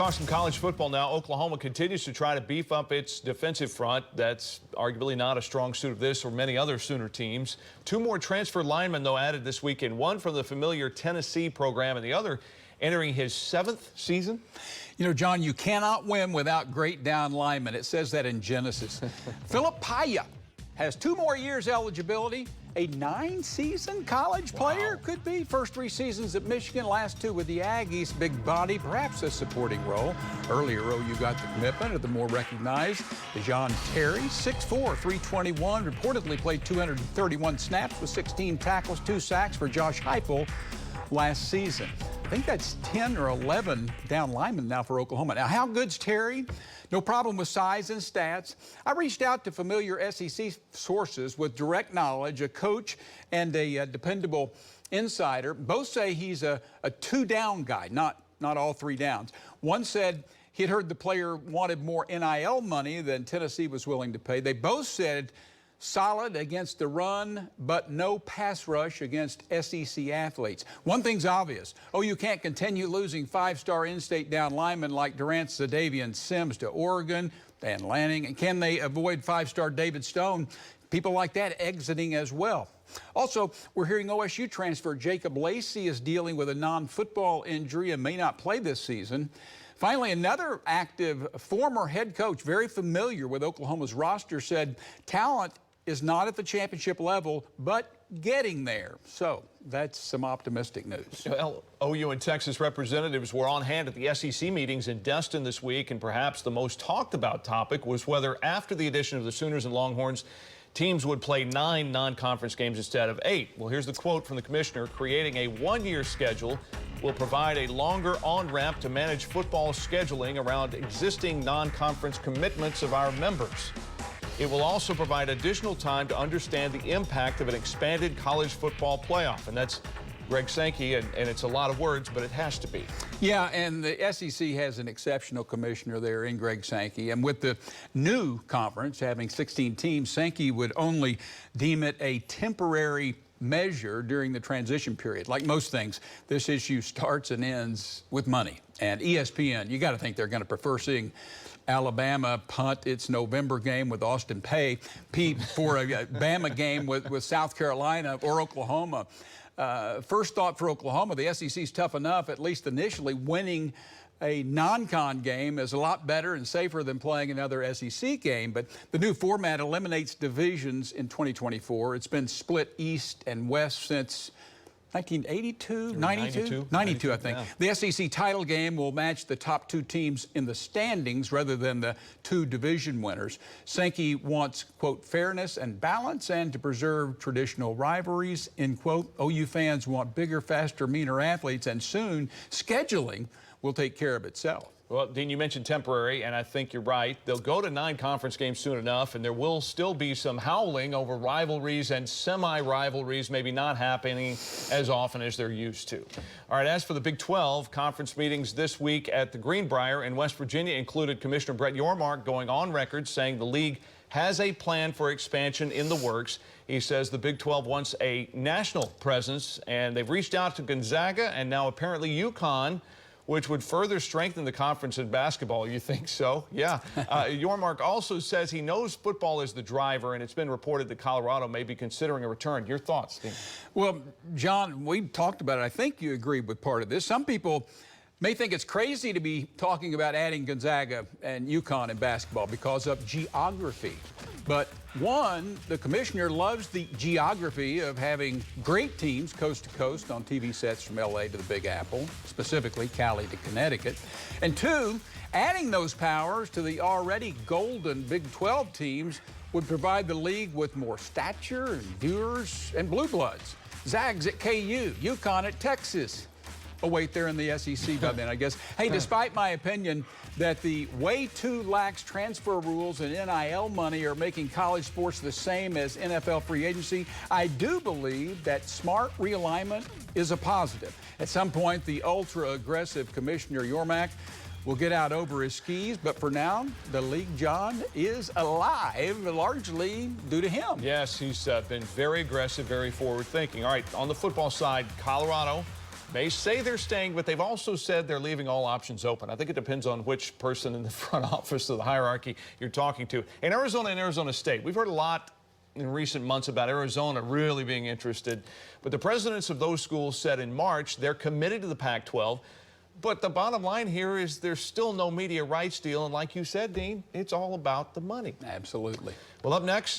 Talk some college football now. Oklahoma continues to try to beef up its defensive front. That's arguably not a strong suit of this or many other Sooner teams. Two more transfer linemen, though, added this weekend. One from the familiar Tennessee program and the other entering his 7th season. You know, John, you cannot win without great down linemen. It says that in Genesis. Philip Paya has 2 more years eligibility. A 9-season college player could be. First 3 seasons at Michigan, last 2 with the Aggies. Big body, perhaps a supporting role. Earlier, OU got the commitment of the more recognized John Terry, 6'4", 321, reportedly played 231 snaps with 16 tackles, 2 sacks for Josh Heupel last season. I think that's 10 or 11 down linemen now for Oklahoma. Now, how good's Terry? No problem with size and stats. I reached out to familiar SEC sources with direct knowledge, a coach and a dependable insider. Both say he's a 2-down guy, not all 3 downs. One said he'd heard the player wanted more NIL money than Tennessee was willing to pay. They both said solid against the run, but no pass rush against SEC athletes. One thing's obvious. You can't continue losing 5-star in-state down linemen like Durant Sadavian Sims to Oregon and Lanning. And can they avoid 5-star David Stone? People like that exiting as well. Also, we're hearing OSU transfer Jacob Lacey is dealing with a non-football injury and may not play this season. Finally, another active former head coach, very familiar with Oklahoma's roster, said talent is not at the championship level, but getting there. So that's some optimistic news. Well, OU and Texas representatives were on hand at the SEC meetings in Destin this week, and perhaps the most talked about topic was whether after the addition of the Sooners and Longhorns, teams would play 9 non-conference games instead of 8. Well, here's the quote from the commissioner: creating a 1-year schedule will provide a longer on-ramp to manage football scheduling around existing non-conference commitments of our members. It will also provide additional time to understand the impact of an expanded college football playoff. And that's Greg Sankey, and it's a lot of words, but it has to be. Yeah, and the SEC has an exceptional commissioner there in Greg Sankey. And with the new conference having 16 teams, Sankey would only deem it a temporary measure during the transition period. Like most things, this issue starts and ends with money. And ESPN, you got to think they're going to prefer seeing Alabama punt its November game with Austin Peay for a Bama game with South Carolina or Oklahoma. First thought for Oklahoma, the SEC's tough enough, at least initially. Winning a non-con game is a lot better and safer than playing another SEC game, but the new format eliminates divisions in 2024. It's been split east and west since 1982, 92, I think. Yeah. The SEC title game will match the top 2 teams in the standings rather than the 2 division winners. Sankey wants, quote, fairness and balance and to preserve traditional rivalries, end quote. OU fans want bigger, faster, meaner athletes, and soon scheduling will take care of itself. Well, Dean, you mentioned temporary, and I think you're right. They'll go to 9 conference games soon enough, and there will still be some howling over rivalries and semi-rivalries maybe not happening as often as they're used to. All right, as for the Big 12, conference meetings this week at the Greenbrier in West Virginia included Commissioner Brett Yormark going on record saying the league has a plan for expansion in the works. He says the Big 12 wants a national presence, and they've reached out to Gonzaga and now apparently UConn, which would further strengthen the conference in basketball. You think so? Yeah. Yormark also says he knows football is the driver, and it's been reported that Colorado may be considering a return. Your thoughts, Steve? Well, John, we talked about it. I think you agree with part of this. Some people may think it's crazy to be talking about adding Gonzaga and UConn in basketball because of geography. But one, the commissioner loves the geography of having great teams coast to coast on TV sets from LA to the Big Apple, specifically Cali to Connecticut. And 2, adding those powers to the already golden Big 12 teams would provide the league with more stature and viewers and blue bloods. Zags at KU, UConn at Texas. Oh, wait, they're in the SEC by then, I guess. Hey, despite my opinion that the way too lax transfer rules and NIL money are making college sports the same as NFL free agency, I do believe that smart realignment is a positive. At some point, the ultra-aggressive Commissioner Yormark will get out over his skis, but for now, the league, John, is alive, largely due to him. Yes, he's been very aggressive, very forward-thinking. All right, on the football side, Colorado They say they're staying, but they've also said they're leaving all options open. I think it depends on which person in the front office of the hierarchy you're talking to. In Arizona and Arizona State, we've heard a lot in recent months about Arizona really being interested. But the presidents of those schools said in March they're committed to the Pac-12. But the bottom line here is there's still no media rights deal. And like you said, Dean, it's all about the money. Absolutely. Well, up next,